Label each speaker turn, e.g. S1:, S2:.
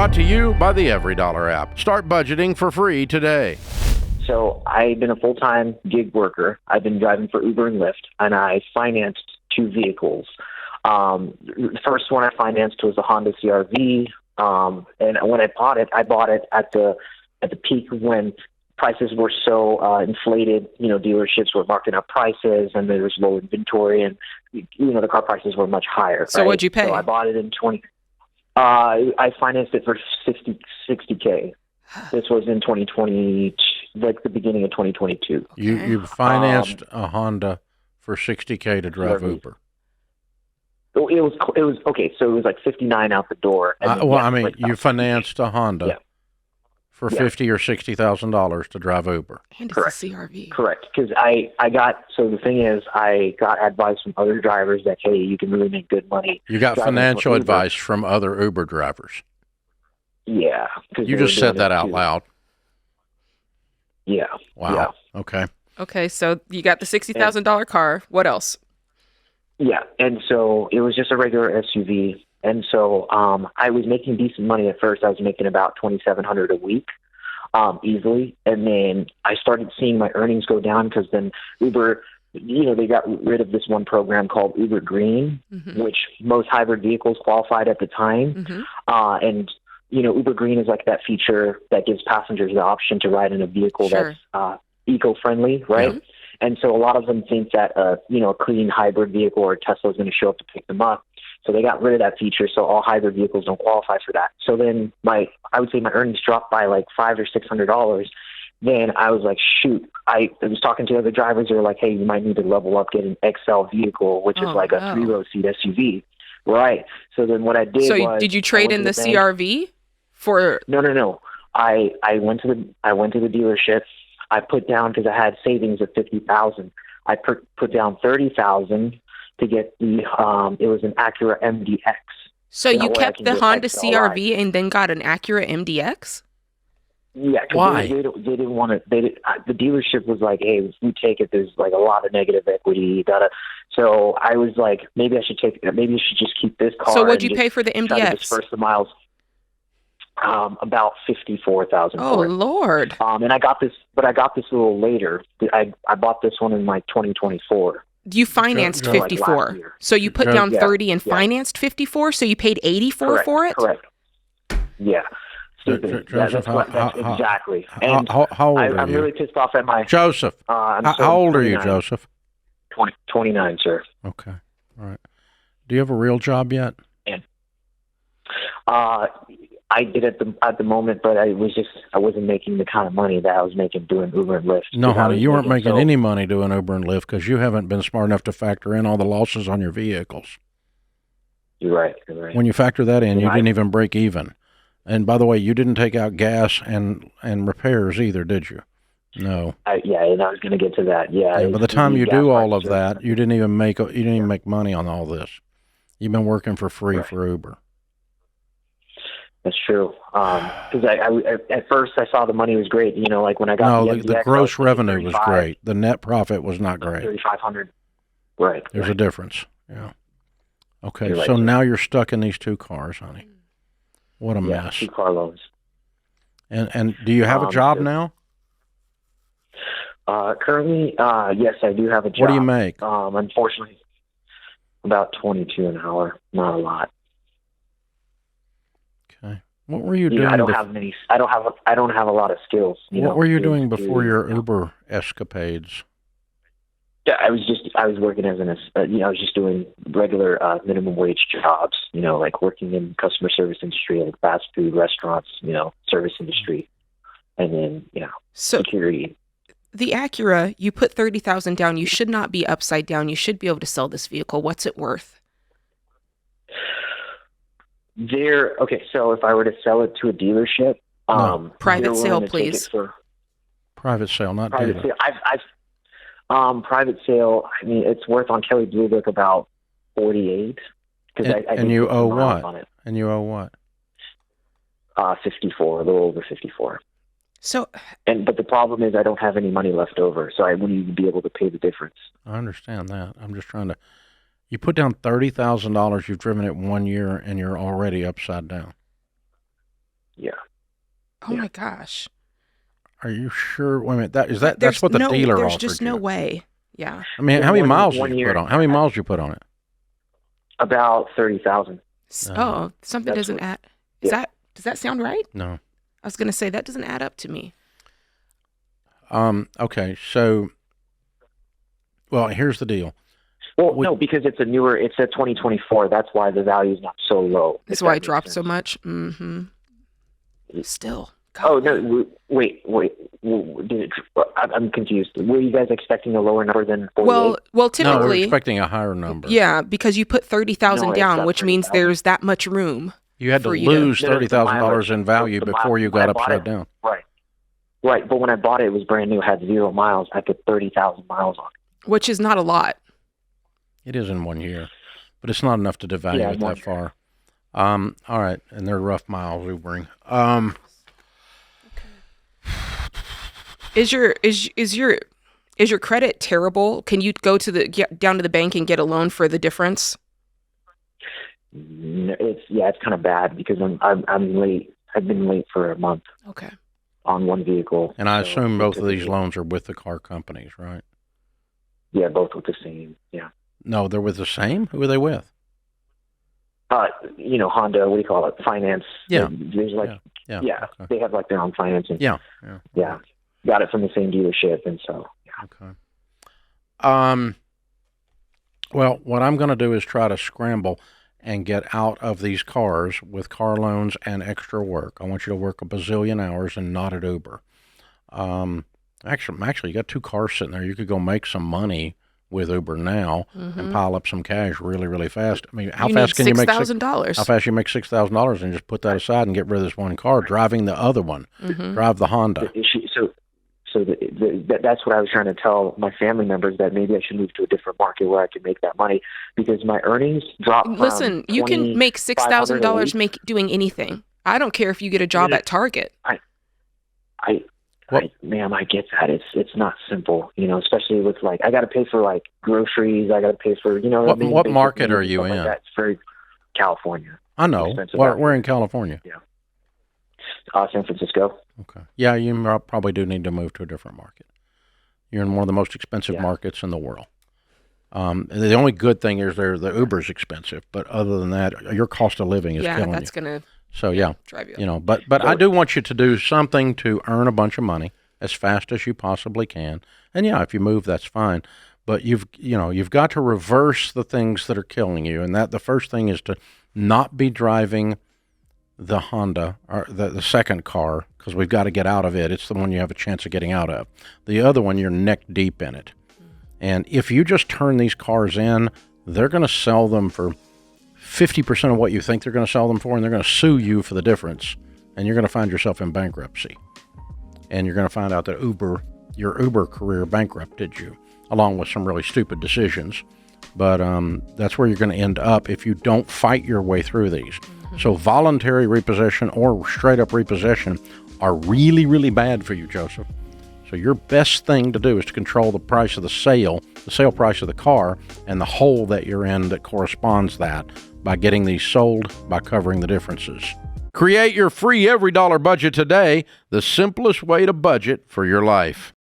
S1: Brought to you by the Every Dollar app. Start budgeting for free today.
S2: So I've been a full-time gig worker. I've been driving for Uber and Lyft, and I financed 2 vehicles. The first one I financed was a Honda CR-V, and when I bought it at the peak when prices were so inflated. Dealerships were marking up prices, and there was low inventory, and the car prices were much higher.
S3: So what'd you pay?
S2: So I bought it in 20. I financed it for $60K. This was in 2020, like the beginning of 2022.
S1: Okay. You financed a Honda for $60K to drive Uber.
S2: It was okay. So it was like 59 out the door.
S1: You financed a Honda for $50,000 or $60,000 to drive Uber.
S3: And it's a CR-V.
S2: Correct. Because I got advice from other drivers that, hey, you can really make good money.
S1: You got financial advice from other Uber drivers.
S2: Yeah.
S1: You just said that out loud.
S2: Yeah.
S1: Wow.
S2: Yeah.
S1: Okay.
S3: Okay, so you got the $60,000 car. What else?
S2: Yeah, and so it was just a regular SUV. And so I was making decent money at first. I was making about $2,700 a week easily. And then I started seeing my earnings go down because then Uber, they got rid of this one program called Uber Green, which most hybrid vehicles qualified at the time. And Uber Green is like that feature that gives passengers the option to ride in a vehicle that's eco-friendly, right? Yeah. And so a lot of them think that, a clean hybrid vehicle or Tesla is going to show up to pick them up. So they got rid of that feature, so all hybrid vehicles don't qualify for that. So then I would say my earnings dropped by like $500 or $600. Then I was like, shoot, I was talking to other drivers. They were like, hey, you might need to level up, get an XL vehicle, which is like a 3-row seat SUV. Right. So then what I did was...
S3: did you trade in the CR-V for...
S2: No. I went to the dealership. I put down, because I had savings of $50,000. I put down $30,000 to get the. It was an Acura MDX.
S3: So you kept the Honda CR-V and then got an Acura MDX?
S2: Yeah.
S1: Why?
S2: They didn't want to. The dealership was like, "Hey, if we take it, there's like a lot of negative equity." So I was like, maybe I should just keep this car.
S3: So what'd you pay for the MDX?
S2: Try to disperse the miles. About $54,000.
S3: Oh Lord!
S2: And I got this a little later. I bought this one in like 2024.
S3: You financed 54, like so you put down 30 and financed 54. So you paid 84 for it.
S2: Correct. Yeah. Stupid. Exactly. And
S1: how old are you?
S2: I'm really pissed off at my
S1: Joseph. How old are you, Joseph?
S2: 29, sir.
S1: Okay. All right. Do you have a real job yet?
S2: Yeah. I did at the moment, but I wasn't making the kind of money that I was making doing Uber and Lyft.
S1: No, honey, you weren't making any money doing Uber and Lyft because you haven't been smart enough to factor in all the losses on your vehicles.
S2: You're right.
S1: When you factor that in, you didn't even break even. And by the way, you didn't take out gas and repairs either, did you? No.
S2: And I was going to get to that. Yeah.
S1: By the time you do all of that, you didn't even make money on all this. You've been working for free for Uber.
S2: That's true. Because I at first I saw the money was great. Like when I got
S1: the gross revenue was great. The net profit was not great.
S2: $3,500. Right.
S1: There's a difference. Yeah. Okay. So now you're stuck in these 2 cars, honey. What a mess.
S2: 2 car loans.
S1: And do you have a job now?
S2: Currently, yes, I do have a job.
S1: What do you make?
S2: Unfortunately, about $22 an hour. Not a lot.
S1: Okay. What were you doing?
S2: I don't have a lot of skills.
S1: What were you doing before your Uber escapades?
S2: Yeah, I was working as I was just doing regular minimum wage jobs. Like working in customer service industry, like fast food restaurants. Service industry, and then security.
S3: The Acura, you put $30,000 down. You should not be upside down. You should be able to sell this vehicle. What's it worth? So if I were to sell it to a dealership, private sale, please.
S1: Private sale, not
S2: private
S1: dealer.
S2: sale. Private sale. I mean, it's worth on Kelley Blue Book about 48.
S1: And you owe what? On it. And you owe what?
S2: 54, a little over 54.
S3: So,
S2: but the problem is I don't have any money left over, so I wouldn't even be able to pay the difference.
S1: I understand that. I'm just trying to. You put down $30,000. You've driven it 1 year, and you're already upside down.
S2: Yeah.
S3: Oh my gosh.
S1: Are you sure? Wait a minute. That's
S3: There's
S1: what the dealer
S3: There's
S1: offered
S3: just
S1: you.
S3: no way. Yeah.
S1: I mean,
S2: Yeah,
S1: how many
S2: one-
S1: miles
S2: one
S1: did you
S2: year.
S1: put on? How many miles did you put on it?
S2: About 30,000.
S3: Oh, something
S2: That's
S3: doesn't
S2: what-
S3: add.
S2: yeah.
S3: Does that sound right?
S1: No.
S3: I was going to say that doesn't add up to me.
S1: Okay. So, well, here's the deal.
S2: Well, no, because it's a 2024. That's why the value is not so low.
S3: That's
S2: if
S3: why
S2: that
S3: it
S2: makes
S3: dropped
S2: sense.
S3: so much. Mm-hmm. Still.
S2: Oh,
S3: God.
S2: no, wait. Did it, I'm confused. Were you guys expecting a lower number than 48?
S3: Well,
S1: No, we're
S3: typically,
S1: expecting a higher number.
S3: yeah, because you put 30,000
S2: No, it's
S3: down,
S2: not
S3: which means
S2: 30,000.
S3: there's that much room.
S1: You had to
S3: for you to-
S1: lose
S2: No, no, the
S1: $30,000 in value
S2: the
S1: before you
S2: when
S1: got
S2: I bought
S1: upside
S2: it-
S1: down.
S2: Right. But when I bought it, it was brand new, had 0 miles. I put 30,000 miles on it.
S3: Which is not a lot.
S1: It is in 1 year, but it's not enough to devalue
S2: Yeah,
S1: it
S2: 1
S1: that far. All right, and they're rough miles, Ubering.
S3: Is your credit terrible? Can you go to down to the bank and get a loan for the difference?
S2: No, it's kind of bad because I'm late. I've been late for a month
S3: Okay.
S2: on one vehicle.
S1: And I
S2: so
S1: assume both of these
S2: typically-
S1: loans are with the car companies, right?
S2: Yeah, both with the same. Yeah.
S1: No, they're with the same? Who are they with?
S2: Honda. What do you call it? Finance.
S1: Yeah.
S2: There's like
S1: Yeah.
S2: yeah. They have like their own financing.
S1: Yeah.
S2: Yeah. Got it from the same dealership, and so yeah.
S1: Okay. Well, what I'm going to do is try to scramble and get out of these cars with car loans and extra work. I want you to work a bazillion hours and not at Uber. Actually, you got 2 cars sitting there. You could go make some money with Uber now and pile up some cash really, really fast. I mean, how fast can you make
S3: $6,000?
S1: How fast you make $6,000 and just put that aside and get rid of this one car, driving the other one, drive the Honda.
S2: The issue, so that's what I was trying to tell my family members, that maybe I should move to a different market where I can make that money, because my earnings drop.
S3: Listen, you can make $6,000 doing anything. I don't care if you get a job at Target.
S2: Ma'am, I get that. It's not simple, especially with like, I got to pay for like groceries. I got to pay for,
S1: What
S2: basic
S1: market
S2: needs
S1: are
S2: and
S1: you
S2: stuff like
S1: in?
S2: that. It's very California.
S1: I know.
S2: Expensive
S1: We're in California.
S2: San Francisco.
S1: Okay. Yeah, you probably do need to move to a different market. You're in one of the most expensive markets in the world. The only good thing is the Uber's expensive, but other than that, your cost of living is killing
S3: that's
S1: you.
S3: gonna
S1: So yeah,
S3: drive you up.
S1: But I do want you to do something to earn a bunch of money as fast as you possibly can. And yeah, if you move, that's fine. But you've got to reverse the things that are killing you, and that the first thing is to not be driving the Honda or the second car, because we've got to get out of it. It's the one you have a chance of getting out of. The other one, you're neck deep in it. And if you just turn these cars in, they're going to sell them for 50% of what you think they're going to sell them for, and they're going to sue you for the difference, and you're going to find yourself in bankruptcy. And you're going to find out that your Uber career bankrupted you, along with some really stupid decisions. But that's where you're going to end up if you don't fight your way through these. So voluntary repossession or straight-up repossession are really, really bad for you, Joseph. So your best thing to do is to control the price of the sale price of the car, and the hole that you're in that corresponds that by getting these sold, by covering the differences. Create your free every dollar budget today, the simplest way to budget for your life.